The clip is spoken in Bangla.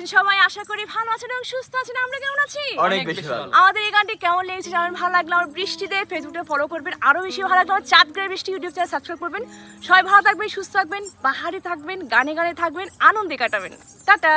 আছেন সবাই? আশা করি ভালো আছেন এবং সুস্থ আছেন। আমরা কেমন আছি? অনেক বেশি ভালো। আমাদের এই গানটি কেমন লেগেছে জানাবেন। ভালো লাগলে আমার বৃষ্টিতে ফেসবুকে ফলো করবেন। আরো বেশি ভালো লাগলে আমার চাঁদ গ্রে বৃষ্টি ইউটিউব চ্যানেল সাবস্ক্রাইব করবেন। সবাই ভালো থাকবেন, সুস্থ থাকবেন, পাহাড়ে থাকবেন, গানে গানে থাকবেন, আনন্দে কাটাবেন। টাটা।